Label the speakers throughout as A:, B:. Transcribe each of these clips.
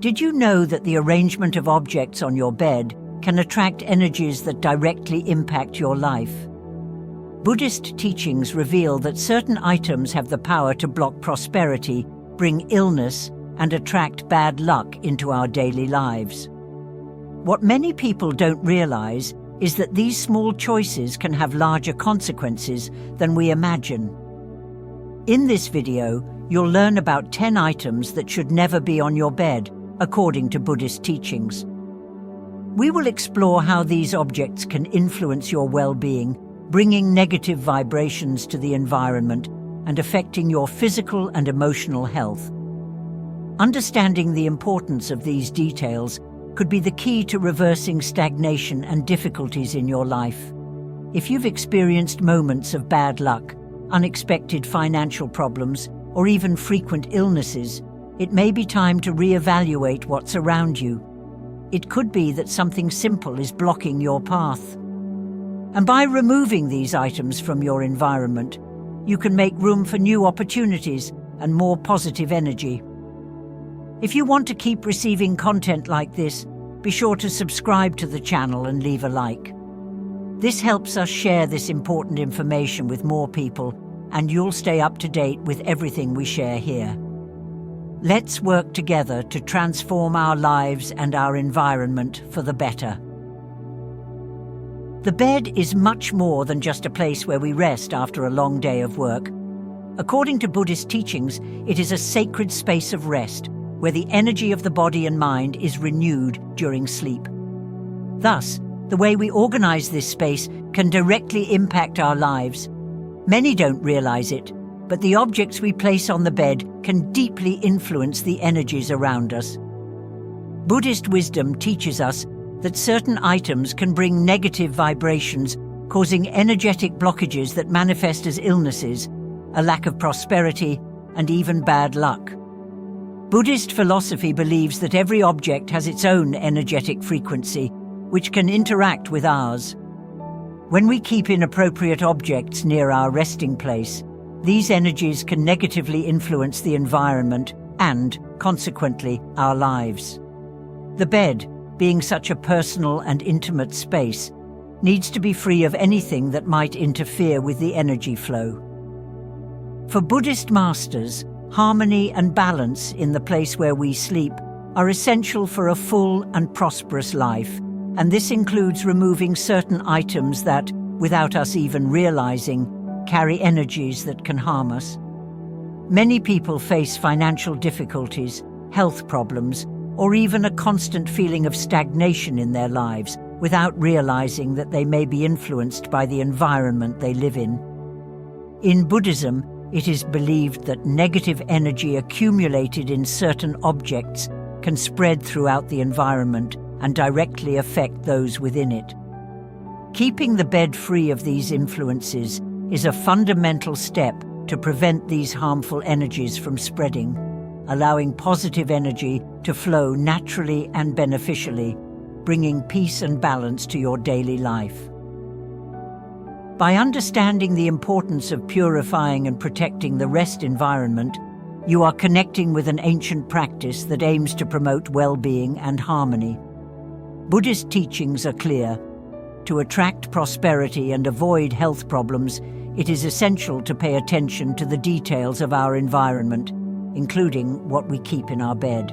A: Did you know that the arrangement of objects on your bed can attract energies that directly impact your life? Buddhist teachings reveal that certain items have the power to block prosperity, bring illness, and attract bad luck into our daily lives. What many people don't realize is that these small choices can have larger consequences than we imagine. In this video, you'll learn about 10 items that should never be on your bed, according to Buddhist teachings. We will explore how these objects can influence your well-being, bringing negative vibrations to the environment and affecting your physical and emotional health. Understanding the importance of these details could be the key to reversing stagnation and difficulties in your life. If you've experienced moments of bad luck, unexpected financial problems, or even frequent illnesses, it may be time to reevaluate what's around you. It could be that something simple is blocking your path. And by removing these items from your environment, you can make room for new opportunities and more positive energy. If you want to keep receiving content like this, be sure to subscribe to the channel and leave a like. This helps us share this important information with more people, and you'll stay up to date with everything we share here. Let's work together to transform our lives and our environment for the better. The bed is much more than just a place where we rest after a long day of work. According to Buddhist teachings, it is a sacred space of rest, where the energy of the body and mind is renewed during sleep. Thus, the way we organize this space can directly impact our lives. Many don't realize it, but the objects we place on the bed can deeply influence the energies around us. Buddhist wisdom teaches us that certain items can bring negative vibrations, causing energetic blockages that manifest as illnesses, a lack of prosperity, and even bad luck. Buddhist philosophy believes that every object has its own energetic frequency, which can interact with ours. When we keep inappropriate objects near our resting place, these energies can negatively influence the environment and, consequently, our lives. The bed, being such a personal and intimate space, needs to be free of anything that might interfere with the energy flow. For Buddhist masters, harmony and balance in the place where we sleep are essential for a full and prosperous life, and this includes removing certain items that, without us even realizing, carry energies that can harm us. Many people face financial difficulties, health problems, or even a constant feeling of stagnation in their lives without realizing that they may be influenced by the environment they live in. In Buddhism, it is believed that negative energy accumulated in certain objects can spread throughout the environment and directly affect those within it. Keeping the bed free of these influences is a fundamental step to prevent these harmful energies from spreading, allowing positive energy to flow naturally and beneficially, bringing peace and balance to your daily life. By understanding the importance of purifying and protecting the rest environment, you are connecting with an ancient practice that aims to promote well-being and harmony. Buddhist teachings are clear. To attract prosperity and avoid health problems, it is essential to pay attention to the details of our environment, including what we keep in our bed.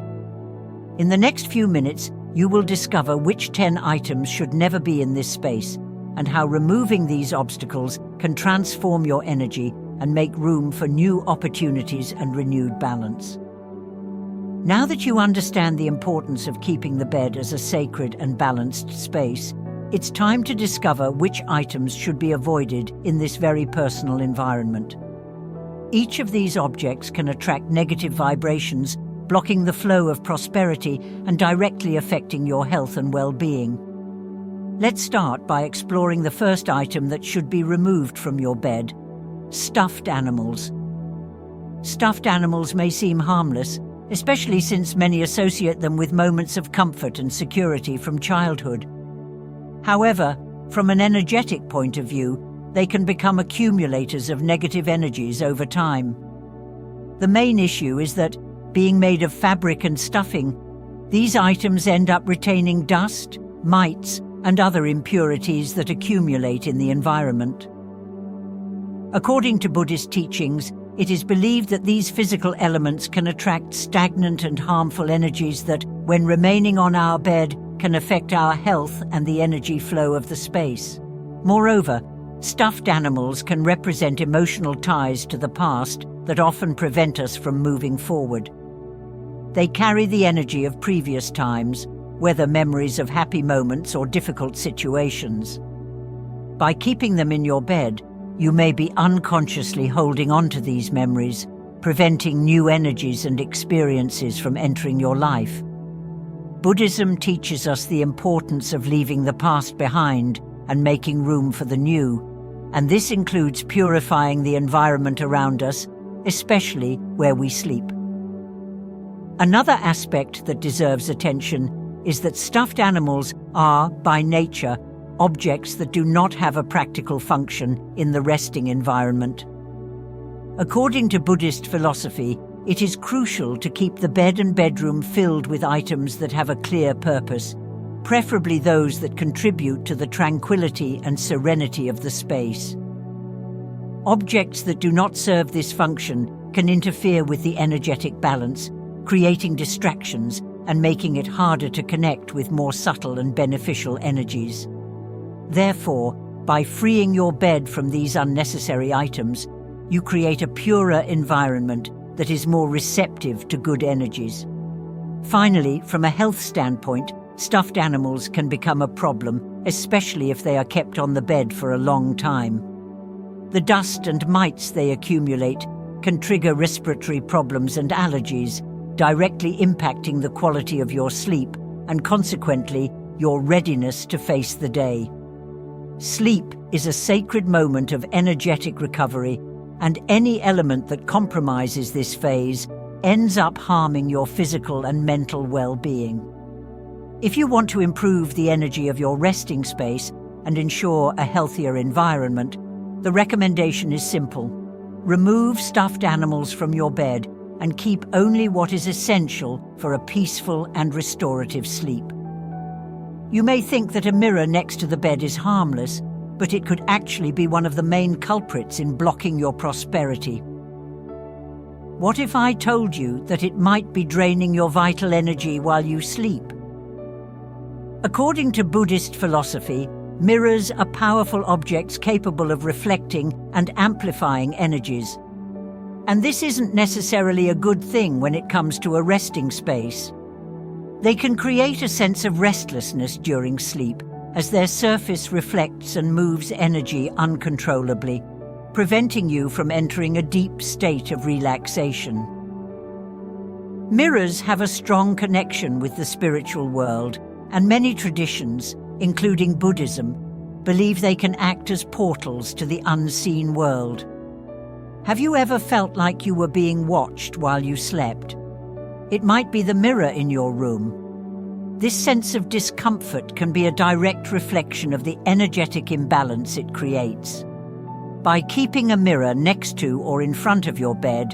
A: In the next few minutes, you will discover which 10 items should never be in this space, and how removing these obstacles can transform your energy and make room for new opportunities and renewed balance. Now that you understand the importance of keeping the bed as a sacred and balanced space, it's time to discover which items should be avoided in this very personal environment. Each of these objects can attract negative vibrations, blocking the flow of prosperity and directly affecting your health and well-being. Let's start by exploring the first item that should be removed from your bed: stuffed animals. Stuffed animals may seem harmless, especially since many associate them with moments of comfort and security from childhood. However, from an energetic point of view, they can become accumulators of negative energies over time. The main issue is that, being made of fabric and stuffing, These items end up retaining dust, mites, and other impurities that accumulate in the environment. According to Buddhist teachings, it is believed that these physical elements can attract stagnant and harmful energies that, when remaining on our bed, can affect our health and the energy flow of the space. Moreover, stuffed animals can represent emotional ties to the past that often prevent us from moving forward. They carry the energy of previous times, whether memories of happy moments or difficult situations. By keeping them in your bed, you may be unconsciously holding on to these memories, preventing new energies and experiences from entering your life. Buddhism teaches us the importance of leaving the past behind and making room for the new, and this includes purifying the environment around us, especially where we sleep. Another aspect that deserves attention is that stuffed animals are, by nature, objects that do not have a practical function in the resting environment. According to Buddhist philosophy, it is crucial to keep the bed and bedroom filled with items that have a clear purpose, preferably those that contribute to the tranquility and serenity of the space. Objects that do not serve this function can interfere with the energetic balance, creating distractions and making it harder to connect with more subtle and beneficial energies. Therefore, by freeing your bed from these unnecessary items, you create a purer environment that is more receptive to good energies. Finally, from a health standpoint, stuffed animals can become a problem, especially if they are kept on the bed for a long time. The dust and mites they accumulate can trigger respiratory problems and allergies, directly impacting the quality of your sleep and consequently your readiness to face the day. Sleep is a sacred moment of energetic recovery, and any element that compromises this phase ends up harming your physical and mental well-being. If you want to improve the energy of your resting space and ensure a healthier environment, the recommendation is simple. Remove stuffed animals from your bed and keep only what is essential for a peaceful and restorative sleep. You may think that a mirror next to the bed is harmless, but it could actually be one of the main culprits in blocking your prosperity. What if I told you that it might be draining your vital energy while you sleep? According to Buddhist philosophy, mirrors are powerful objects capable of reflecting and amplifying energies. And this isn't necessarily a good thing when it comes to a resting space. They can create a sense of restlessness during sleep, as their surface reflects and moves energy uncontrollably, preventing you from entering a deep state of relaxation. Mirrors have a strong connection with the spiritual world, and many traditions, including Buddhism, believe they can act as portals to the unseen world. Have you ever felt like you were being watched while you slept? It might be the mirror in your room. This sense of discomfort can be a direct reflection of the energetic imbalance it creates. By keeping a mirror next to or in front of your bed,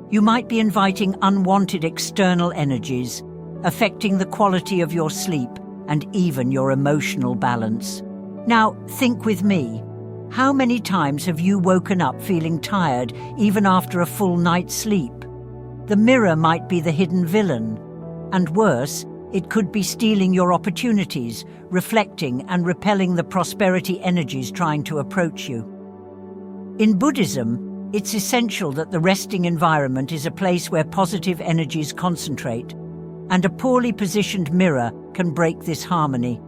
A: you might be inviting unwanted external energies, affecting the quality of your sleep and even your emotional balance. Now, think with me. How many times have you woken up feeling tired even after a full night's sleep? The mirror might be the hidden villain. And worse, it could be stealing your opportunities, reflecting and repelling the prosperity energies trying to approach you. In Buddhism, it's essential that the resting environment is a place where positive energies concentrate, and a poorly positioned mirror can break this harmony.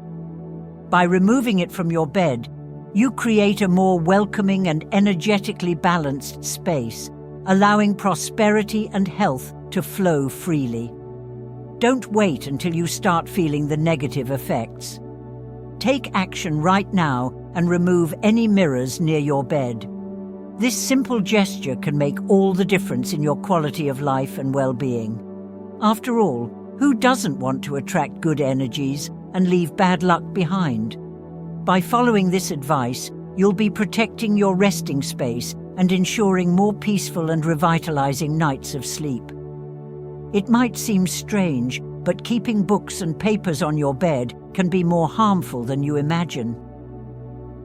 A: By removing it from your bed, you create a more welcoming and energetically balanced space, allowing prosperity and health to flow freely. Don't wait until you start feeling the negative effects. Take action right now and remove any mirrors near your bed. This simple gesture can make all the difference in your quality of life and well-being. After all, who doesn't want to attract good energies and leave bad luck behind? By following this advice, you'll be protecting your resting space and ensuring more peaceful and revitalizing nights of sleep. It might seem strange, but keeping books and papers on your bed can be more harmful than you imagine.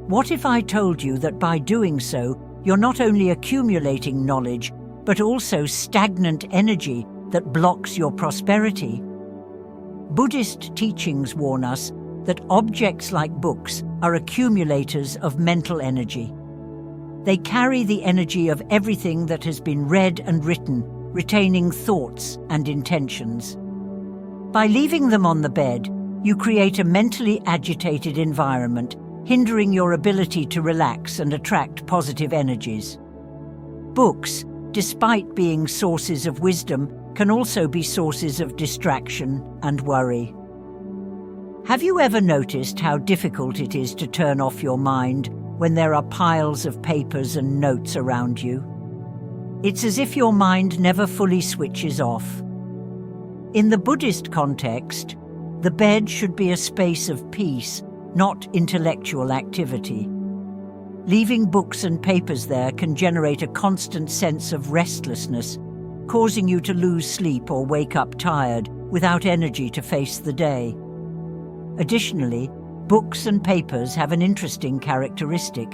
A: What if I told you that by doing so, you're not only accumulating knowledge, but also stagnant energy that blocks your prosperity? Buddhist teachings warn us that objects like books are accumulators of mental energy. They carry the energy of everything that has been read and written, retaining thoughts and intentions. By leaving them on the bed, you create a mentally agitated environment, hindering your ability to relax and attract positive energies. Books, despite being sources of wisdom, can also be sources of distraction and worry. Have you ever noticed how difficult it is to turn off your mind when there are piles of papers and notes around you? It's as if your mind never fully switches off. In the Buddhist context, the bed should be a space of peace, not intellectual activity. Leaving books and papers there can generate a constant sense of restlessness, causing you to lose sleep or wake up tired without energy to face the day. Additionally, books and papers have an interesting characteristic.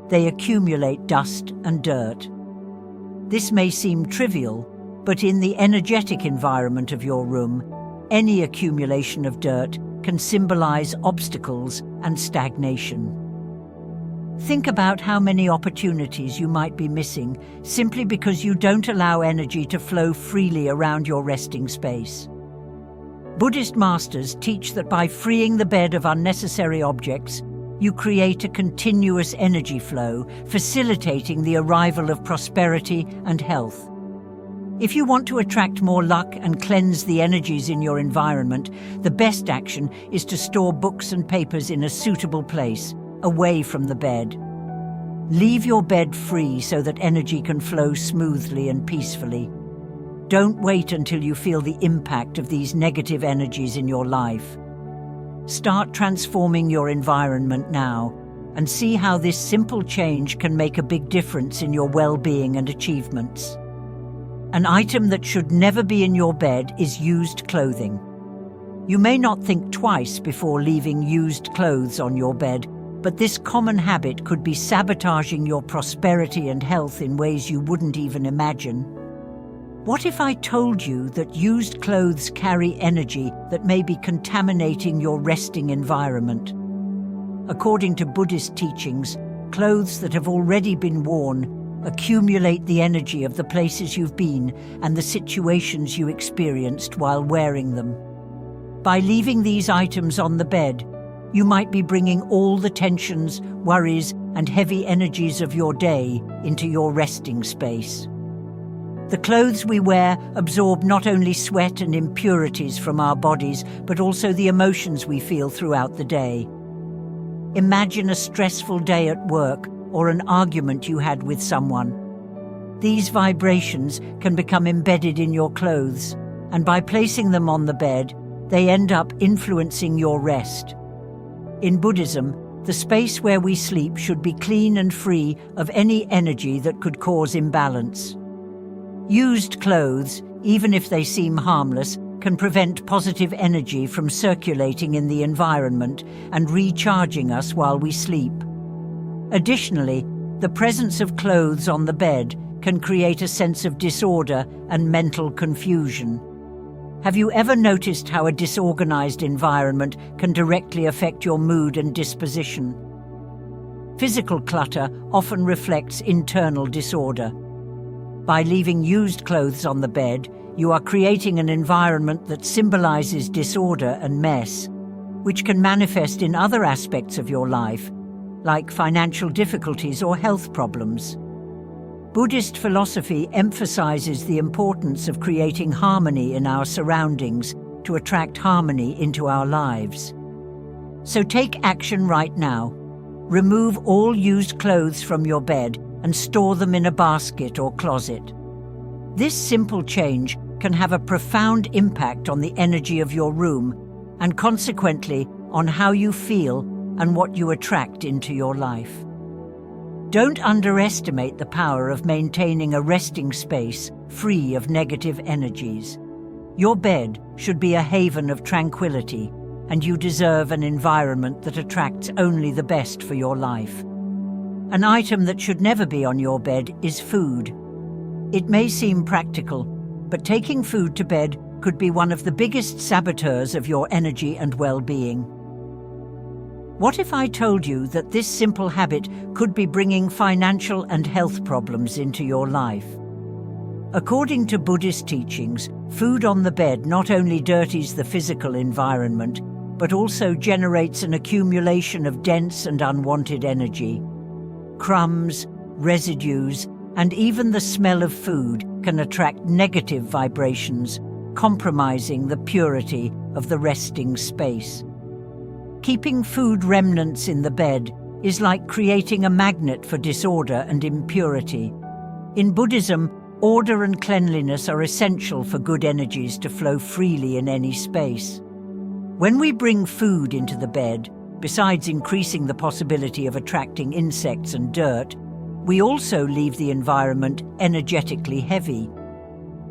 A: They accumulate dust and dirt. This may seem trivial, but in the energetic environment of your room, any accumulation of dirt can symbolize obstacles and stagnation. Think about how many opportunities you might be missing simply because you don't allow energy to flow freely around your resting space. Buddhist masters teach that by freeing the bed of unnecessary objects, you create a continuous energy flow, facilitating the arrival of prosperity and health. If you want to attract more luck and cleanse the energies in your environment, the best action is to store books and papers in a suitable place, away from the bed. Leave your bed free so that energy can flow smoothly and peacefully. Don't wait until you feel the impact of these negative energies in your life. Start transforming your environment now and see how this simple change can make a big difference in your well-being and achievements. An item that should never be in your bed is used clothing. You may not think twice before leaving used clothes on your bed, but this common habit could be sabotaging your prosperity and health in ways you wouldn't even imagine. What if I told you that used clothes carry energy that may be contaminating your resting environment? According to Buddhist teachings, clothes that have already been worn accumulate the energy of the places you've been and the situations you experienced while wearing them. By leaving these items on the bed, you might be bringing all the tensions, worries, and heavy energies of your day into your resting space. The clothes we wear absorb not only sweat and impurities from our bodies, but also the emotions we feel throughout the day. Imagine a stressful day at work or an argument you had with someone. These vibrations can become embedded in your clothes, and by placing them on the bed, they end up influencing your rest. In Buddhism, the space where we sleep should be clean and free of any energy that could cause imbalance. Used clothes, even if they seem harmless, can prevent positive energy from circulating in the environment and recharging us while we sleep. Additionally, the presence of clothes on the bed can create a sense of disorder and mental confusion. Have you ever noticed how a disorganized environment can directly affect your mood and disposition? Physical clutter often reflects internal disorder. By leaving used clothes on the bed, you are creating an environment that symbolizes disorder and mess, which can manifest in other aspects of your life, like financial difficulties or health problems. Buddhist philosophy emphasizes the importance of creating harmony in our surroundings to attract harmony into our lives. So take action right now. Remove all used clothes from your bed and store them in a basket or closet. This simple change can have a profound impact on the energy of your room and consequently on how you feel and what you attract into your life. Don't underestimate the power of maintaining a resting space free of negative energies. Your bed should be a haven of tranquility, and you deserve an environment that attracts only the best for your life. An item that should never be on your bed is food. It may seem practical, but taking food to bed could be one of the biggest saboteurs of your energy and well-being. What if I told you that this simple habit could be bringing financial and health problems into your life? According to Buddhist teachings, food on the bed not only dirties the physical environment, but also generates an accumulation of dense and unwanted energy. Crumbs, residues, and even the smell of food can attract negative vibrations, compromising the purity of the resting space. Keeping food remnants in the bed is like creating a magnet for disorder and impurity. In Buddhism, order and cleanliness are essential for good energies to flow freely in any space. When we bring food into the bed, besides increasing the possibility of attracting insects and dirt, we also leave the environment energetically heavy.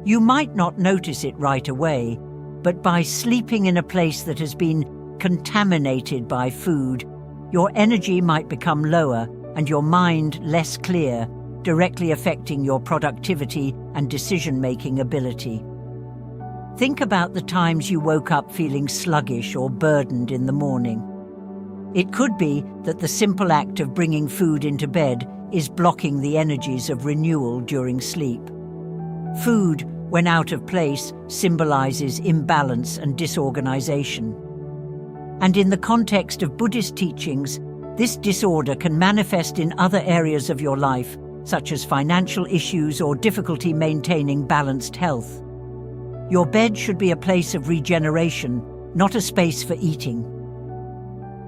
A: You might not notice it right away, but by sleeping in a place that has been contaminated by food, your energy might become lower and your mind less clear, directly affecting your productivity and decision-making ability. Think about the times you woke up feeling sluggish or burdened in the morning. It could be that the simple act of bringing food into bed is blocking the energies of renewal during sleep. Food, when out of place, symbolizes imbalance and disorganization. And in the context of Buddhist teachings, this disorder can manifest in other areas of your life, such as financial issues or difficulty maintaining balanced health. Your bed should be a place of regeneration, not a space for eating.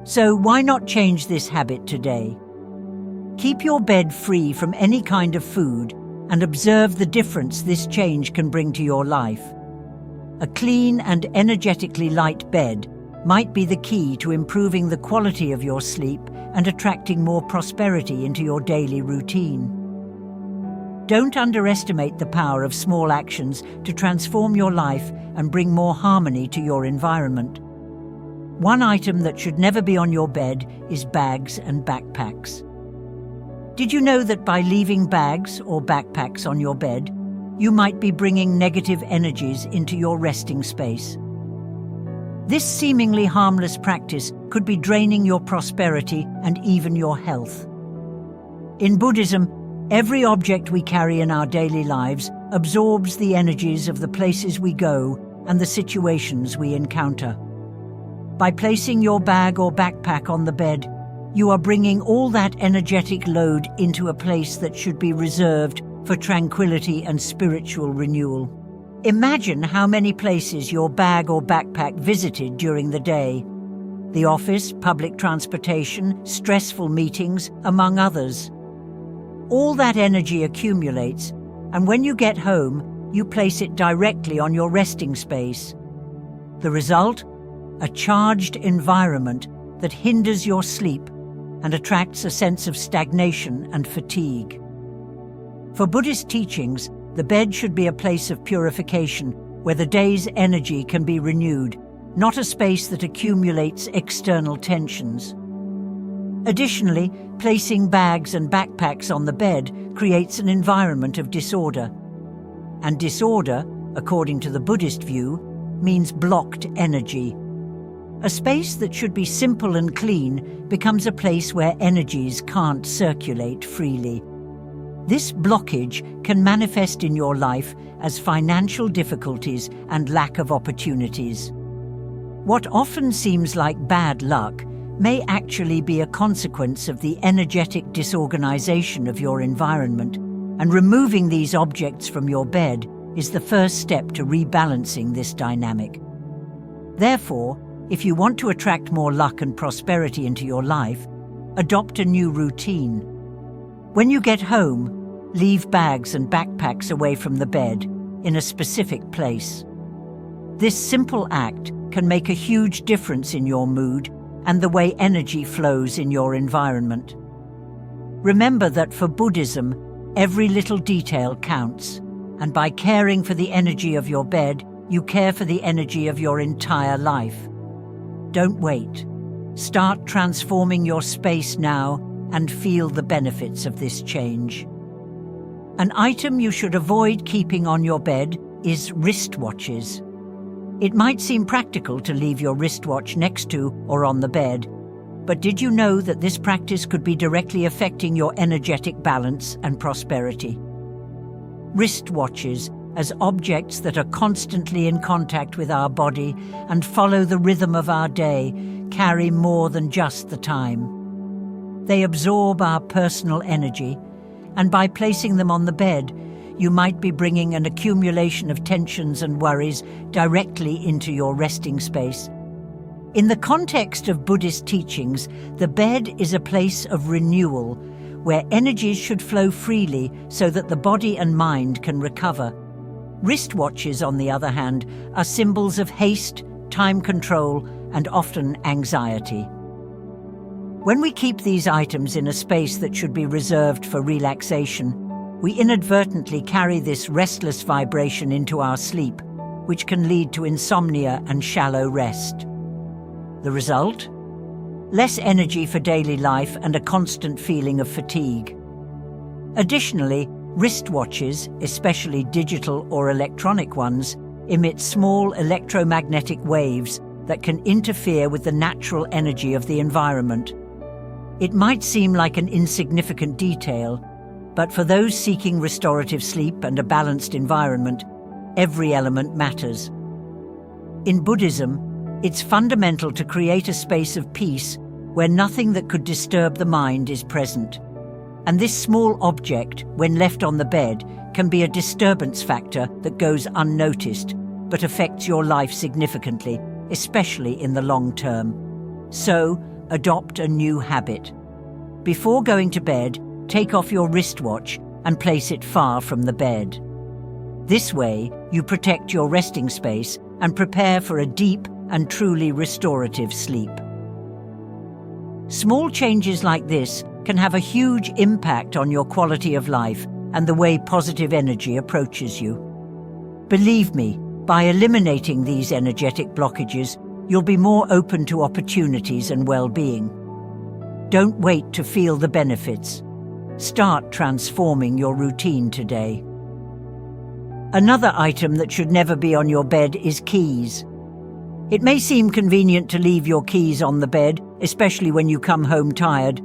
A: So why not change this habit today? Keep your bed free from any kind of food and observe the difference this change can bring to your life. A clean and energetically light bed might be the key to improving the quality of your sleep and attracting more prosperity into your daily routine. Don't underestimate the power of small actions to transform your life and bring more harmony to your environment. One item that should never be on your bed is bags and backpacks. Did you know that by leaving bags or backpacks on your bed, you might be bringing negative energies into your resting space? This seemingly harmless practice could be draining your prosperity and even your health. In Buddhism, every object we carry in our daily lives absorbs the energies of the places we go and the situations we encounter. By placing your bag or backpack on the bed, you are bringing all that energetic load into a place that should be reserved for tranquility and spiritual renewal. Imagine how many places your bag or backpack visited during the day. The office, public transportation, stressful meetings, among others. All that energy accumulates, and when you get home, you place it directly on your resting space. The result? A charged environment that hinders your sleep and attracts a sense of stagnation and fatigue. For Buddhist teachings, the bed should be a place of purification where the day's energy can be renewed, not a space that accumulates external tensions. Additionally, placing bags and backpacks on the bed creates an environment of disorder. And disorder, according to the Buddhist view, means blocked energy. A space that should be simple and clean becomes a place where energies can't circulate freely. This blockage can manifest in your life as financial difficulties and lack of opportunities. What often seems like bad luck may actually be a consequence of the energetic disorganization of your environment, and removing these objects from your bed is the first step to rebalancing this dynamic. Therefore, if you want to attract more luck and prosperity into your life, adopt a new routine. When you get home, leave bags and backpacks away from the bed in a specific place. This simple act can make a huge difference in your mood and the way energy flows in your environment. Remember that for Buddhism, every little detail counts, and by caring for the energy of your bed, you care for the energy of your entire life. Don't wait. Start transforming your space now and feel the benefits of this change. An item you should avoid keeping on your bed is wristwatches. It might seem practical to leave your wristwatch next to or on the bed, but did you know that this practice could be directly affecting your energetic balance and prosperity? Wristwatches, as objects that are constantly in contact with our body and follow the rhythm of our day, carry more than just the time. They absorb our personal energy, and by placing them on the bed, you might be bringing an accumulation of tensions and worries directly into your resting space. In the context of Buddhist teachings, the bed is a place of renewal, where energies should flow freely so that the body and mind can recover. Wristwatches, on the other hand, are symbols of haste, time control, and often anxiety. When we keep these items in a space that should be reserved for relaxation, we inadvertently carry this restless vibration into our sleep, which can lead to insomnia and shallow rest. The result? Less energy for daily life and a constant feeling of fatigue. Additionally, wristwatches, especially digital or electronic ones, emit small electromagnetic waves that can interfere with the natural energy of the environment. It might seem like an insignificant detail, but for those seeking restorative sleep and a balanced environment, every element matters. In Buddhism, it's fundamental to create a space of peace where nothing that could disturb the mind is present. And this small object, when left on the bed, can be a disturbance factor that goes unnoticed, but affects your life significantly, especially in the long term. So, adopt a new habit. Before going to bed, take off your wristwatch and place it far from the bed. This way, you protect your resting space and prepare for a deep and truly restorative sleep. Small changes like this can have a huge impact on your quality of life and the way positive energy approaches you. Believe me, by eliminating these energetic blockages, you'll be more open to opportunities and well-being. Don't wait to feel the benefits. Start transforming your routine today. Another item that should never be on your bed is keys. It may seem convenient to leave your keys on the bed, especially when you come home tired,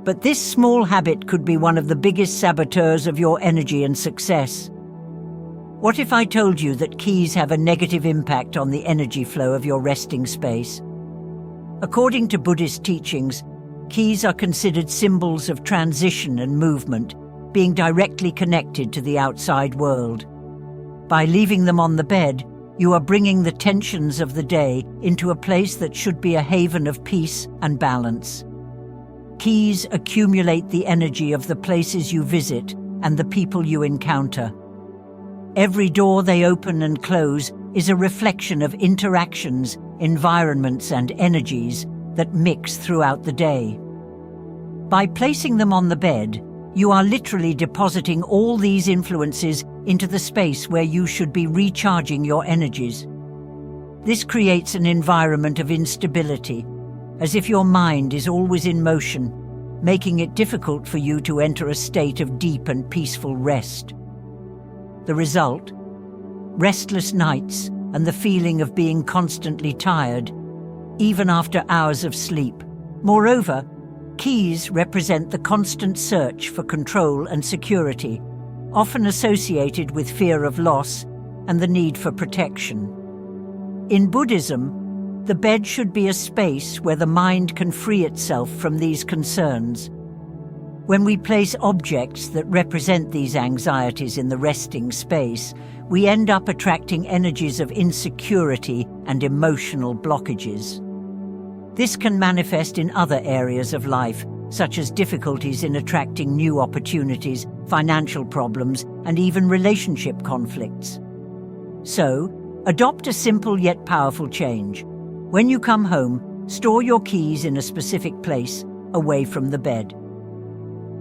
A: but this small habit could be one of the biggest saboteurs of your energy and success. What if I told you that keys have a negative impact on the energy flow of your resting space? According to Buddhist teachings, keys are considered symbols of transition and movement, being directly connected to the outside world. By leaving them on the bed, you are bringing the tensions of the day into a place that should be a haven of peace and balance. Keys accumulate the energy of the places you visit and the people you encounter. Every door they open and close is a reflection of interactions, environments, and energies that mix throughout the day. By placing them on the bed, you are literally depositing all these influences into the space where you should be recharging your energies. This creates an environment of instability, as if your mind is always in motion, making it difficult for you to enter a state of deep and peaceful rest. The result? Restless nights and the feeling of being constantly tired, even after hours of sleep. Moreover, keys represent the constant search for control and security, often associated with fear of loss and the need for protection. In Buddhism, the bed should be a space where the mind can free itself from these concerns. When we place objects that represent these anxieties in the resting space, we end up attracting energies of insecurity and emotional blockages. This can manifest in other areas of life, such as difficulties in attracting new opportunities, financial problems, and even relationship conflicts. So, adopt a simple yet powerful change. When you come home, store your keys in a specific place, away from the bed.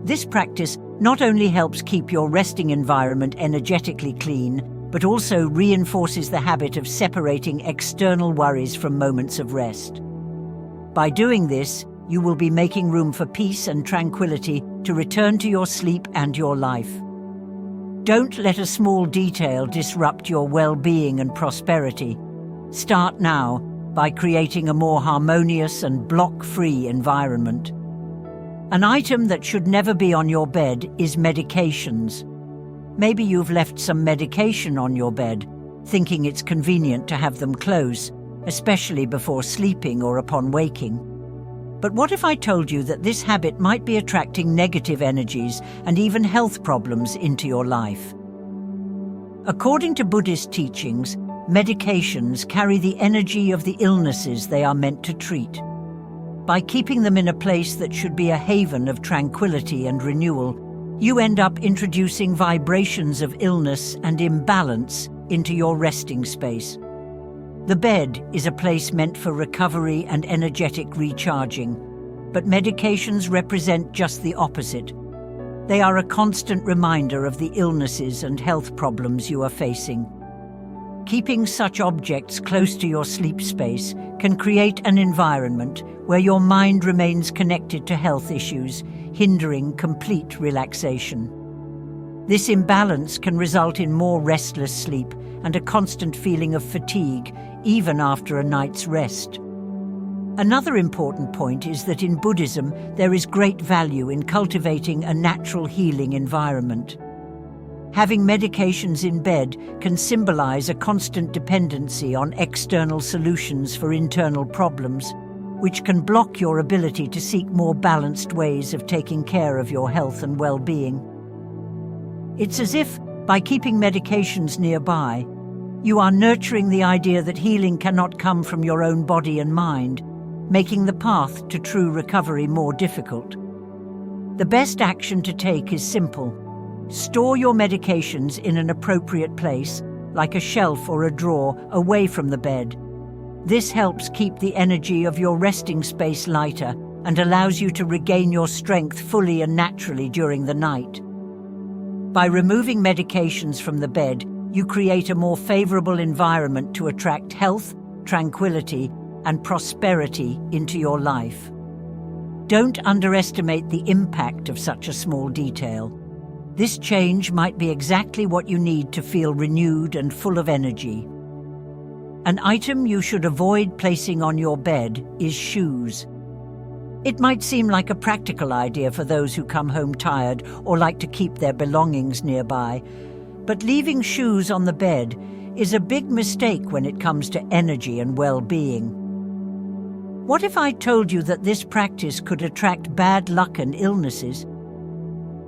A: This practice not only helps keep your resting environment energetically clean, but also reinforces the habit of separating external worries from moments of rest. By doing this, you will be making room for peace and tranquility to return to your sleep and your life. Don't let a small detail disrupt your well-being and prosperity. Start now by creating a more harmonious and block-free environment. An item that should never be on your bed is medications. Maybe you've left some medication on your bed, thinking it's convenient to have them close, especially before sleeping or upon waking. But what if I told you that this habit might be attracting negative energies and even health problems into your life? According to Buddhist teachings, medications carry the energy of the illnesses they are meant to treat. By keeping them in a place that should be a haven of tranquility and renewal, you end up introducing vibrations of illness and imbalance into your resting space. The bed is a place meant for recovery and energetic recharging, but medications represent just the opposite. They are a constant reminder of the illnesses and health problems you are facing. Keeping such objects close to your sleep space can create an environment where your mind remains connected to health issues, hindering complete relaxation. This imbalance can result in more restless sleep and a constant feeling of fatigue, even after a night's rest. Another important point is that in Buddhism, there is great value in cultivating a natural healing environment. Having medications in bed can symbolize a constant dependency on external solutions for internal problems, which can block your ability to seek more balanced ways of taking care of your health and well-being. It's as if, by keeping medications nearby, you are nurturing the idea that healing cannot come from your own body and mind, making the path to true recovery more difficult. The best action to take is simple. Store your medications in an appropriate place, like a shelf or a drawer, away from the bed. This helps keep the energy of your resting space lighter and allows you to regain your strength fully and naturally during the night. By removing medications from the bed, you create a more favorable environment to attract health, tranquility, and prosperity into your life. Don't underestimate the impact of such a small detail. This change might be exactly what you need to feel renewed and full of energy. An item you should avoid placing on your bed is shoes. It might seem like a practical idea for those who come home tired or like to keep their belongings nearby, but leaving shoes on the bed is a big mistake when it comes to energy and well-being. What if I told you that this practice could attract bad luck and illnesses?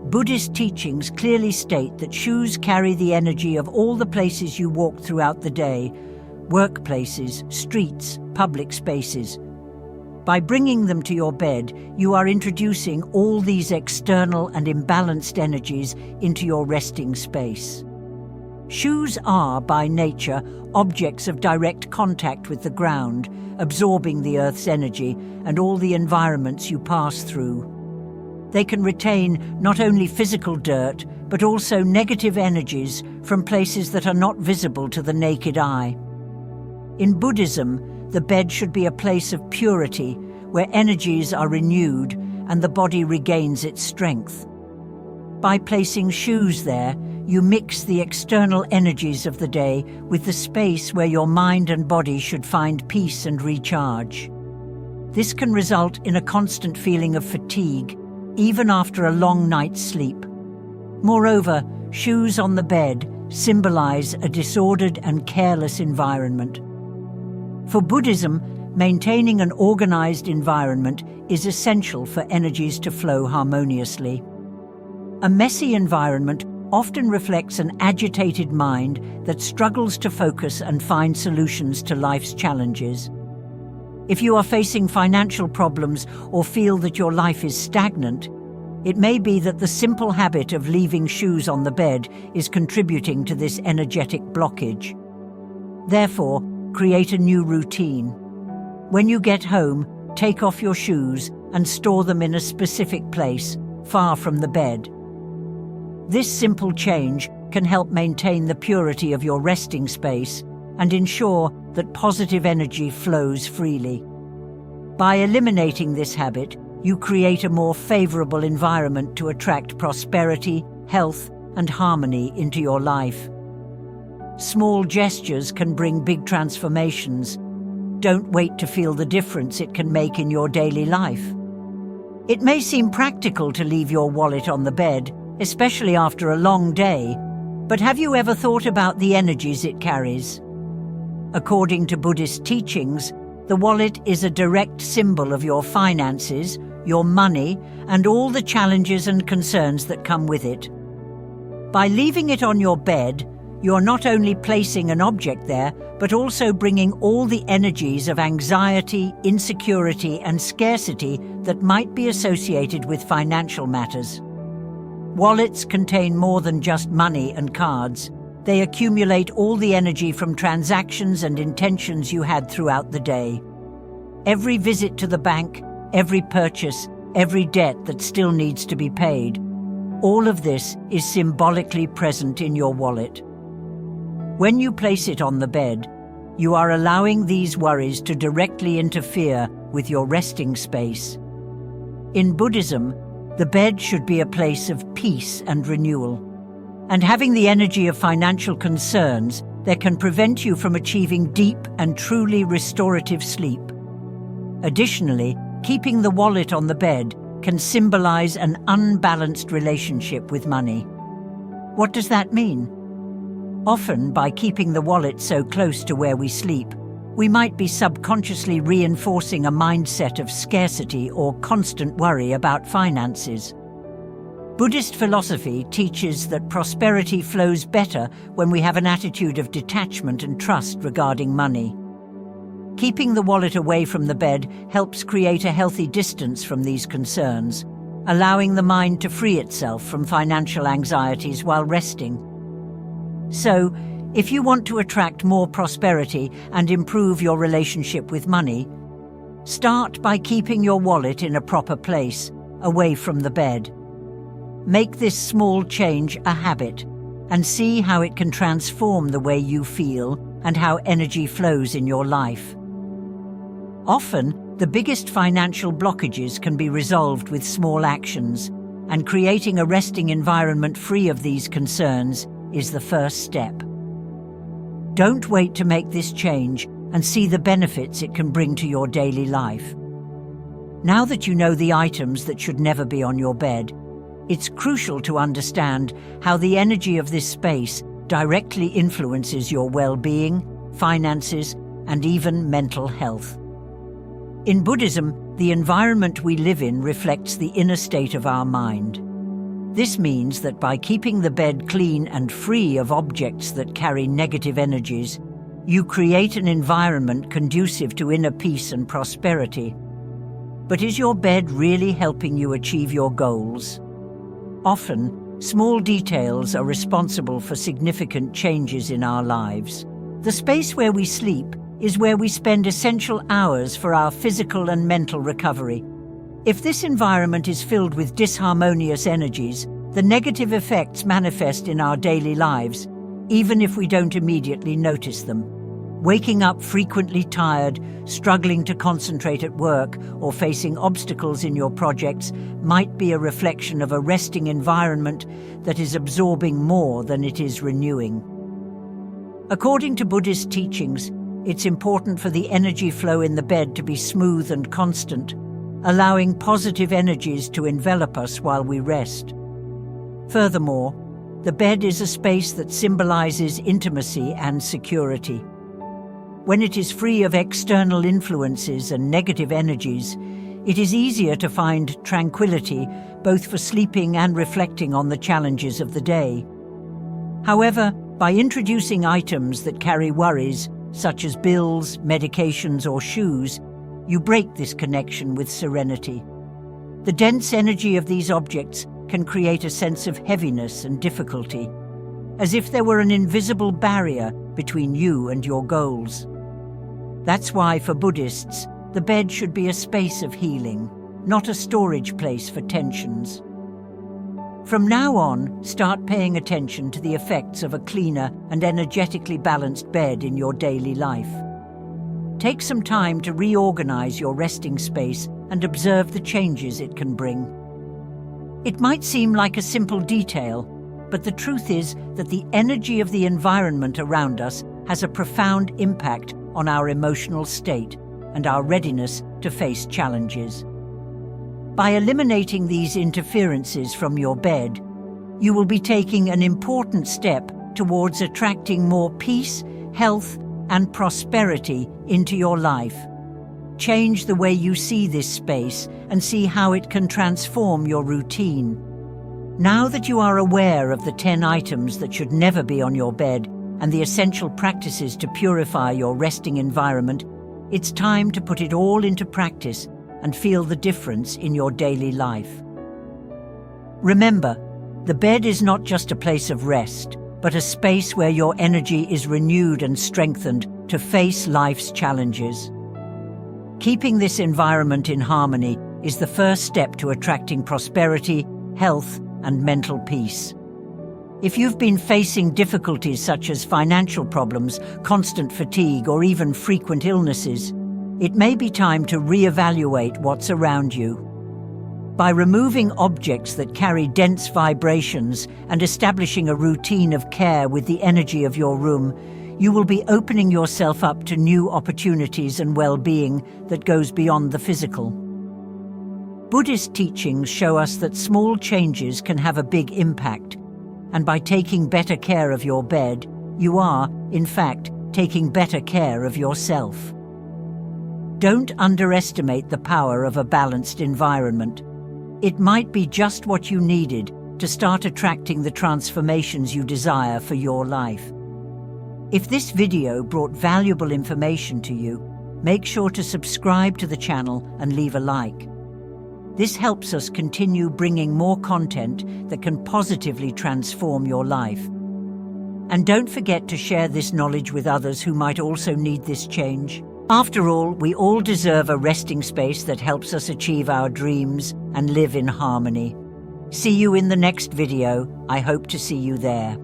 A: Buddhist teachings clearly state that shoes carry the energy of all the places you walk throughout the day: workplaces, streets, public spaces. By bringing them to your bed, you are introducing all these external and imbalanced energies into your resting space. Shoes are, by nature, objects of direct contact with the ground, absorbing the Earth's energy and all the environments you pass through. They can retain not only physical dirt, but also negative energies from places that are not visible to the naked eye. In Buddhism, the bed should be a place of purity, where energies are renewed and the body regains its strength. By placing shoes there, you mix the external energies of the day with the space where your mind and body should find peace and recharge. This can result in a constant feeling of fatigue, even after a long night's sleep. Moreover, shoes on the bed symbolize a disordered and careless environment. For Buddhism, maintaining an organized environment is essential for energies to flow harmoniously. A messy environment often reflects an agitated mind that struggles to focus and find solutions to life's challenges. If you are facing financial problems or feel that your life is stagnant, it may be that the simple habit of leaving shoes on the bed is contributing to this energetic blockage. Therefore, create a new routine. When you get home, take off your shoes and store them in a specific place, far from the bed. This simple change can help maintain the purity of your resting space and ensure that positive energy flows freely. By eliminating this habit, you create a more favorable environment to attract prosperity, health, and harmony into your life. Small gestures can bring big transformations. Don't wait to feel the difference it can make in your daily life. It may seem practical to leave your wallet on the bed, especially after a long day, but have you ever thought about the energies it carries? According to Buddhist teachings, the wallet is a direct symbol of your finances, your money, and all the challenges and concerns that come with it. By leaving it on your bed, you're not only placing an object there, but also bringing all the energies of anxiety, insecurity, and scarcity that might be associated with financial matters. Wallets contain more than just money and cards. They accumulate all the energy from transactions and intentions you had throughout the day. Every visit to the bank, every purchase, every debt that still needs to be paid, all of this is symbolically present in your wallet. When you place it on the bed, you are allowing these worries to directly interfere with your resting space. In Buddhism, the bed should be a place of peace and renewal. And having the energy of financial concerns that can prevent you from achieving deep and truly restorative sleep. Additionally, keeping the wallet on the bed can symbolize an unbalanced relationship with money. What does that mean? Often, by keeping the wallet so close to where we sleep, we might be subconsciously reinforcing a mindset of scarcity or constant worry about finances. Buddhist philosophy teaches that prosperity flows better when we have an attitude of detachment and trust regarding money. Keeping the wallet away from the bed helps create a healthy distance from these concerns, allowing the mind to free itself from financial anxieties while resting. So, if you want to attract more prosperity and improve your relationship with money, start by keeping your wallet in a proper place, away from the bed. Make this small change a habit and see how it can transform the way you feel and how energy flows in your life. Often, the biggest financial blockages can be resolved with small actions, and creating a resting environment free of these concerns is the first step. Don't wait to make this change and see the benefits it can bring to your daily life. Now that you know the items that should never be on your bed, it's crucial to understand how the energy of this space directly influences your well-being, finances, and even mental health. In Buddhism, the environment we live in reflects the inner state of our mind. This means that by keeping the bed clean and free of objects that carry negative energies, you create an environment conducive to inner peace and prosperity. But is your bed really helping you achieve your goals? Often, small details are responsible for significant changes in our lives. The space where we sleep is where we spend essential hours for our physical and mental recovery. If this environment is filled with disharmonious energies, the negative effects manifest in our daily lives, even if we don't immediately notice them. Waking up frequently tired, struggling to concentrate at work, or facing obstacles in your projects might be a reflection of a resting environment that is absorbing more than it is renewing. According to Buddhist teachings, it's important for the energy flow in the bed to be smooth and constant, allowing positive energies to envelop us while we rest. Furthermore, the bed is a space that symbolizes intimacy and security. When it is free of external influences and negative energies, it is easier to find tranquility both for sleeping and reflecting on the challenges of the day. However, by introducing items that carry worries, such as bills, medications, or shoes, you break this connection with serenity. The dense energy of these objects can create a sense of heaviness and difficulty, as if there were an invisible barrier between you and your goals. That's why, for Buddhists, the bed should be a space of healing, not a storage place for tensions. From now on, start paying attention to the effects of a cleaner and energetically balanced bed in your daily life. Take some time to reorganize your resting space and observe the changes it can bring. It might seem like a simple detail, but the truth is that the energy of the environment around us has a profound impact on our emotional state and our readiness to face challenges. By eliminating these interferences from your bed, you will be taking an important step towards attracting more peace, health, and prosperity into your life. Change the way you see this space and see how it can transform your routine. Now that you are aware of the 10 items that should never be on your bed and the essential practices to purify your resting environment, it's time to put it all into practice and feel the difference in your daily life. Remember, the bed is not just a place of rest, but a space where your energy is renewed and strengthened to face life's challenges. Keeping this environment in harmony is the first step to attracting prosperity, health, and mental peace. If you've been facing difficulties such as financial problems, constant fatigue, or even frequent illnesses, it may be time to reevaluate what's around you. By removing objects that carry dense vibrations and establishing a routine of care with the energy of your room, you will be opening yourself up to new opportunities and well-being that goes beyond the physical. Buddhist teachings show us that small changes can have a big impact, and by taking better care of your bed, you are, in fact, taking better care of yourself. Don't underestimate the power of a balanced environment. It might be just what you needed to start attracting the transformations you desire for your life. If this video brought valuable information to you, make sure to subscribe to the channel and leave a like. This helps us continue bringing more content that can positively transform your life. And don't forget to share this knowledge with others who might also need this change. After all, we all deserve a resting space that helps us achieve our dreams and live in harmony. See you in the next video. I hope to see you there.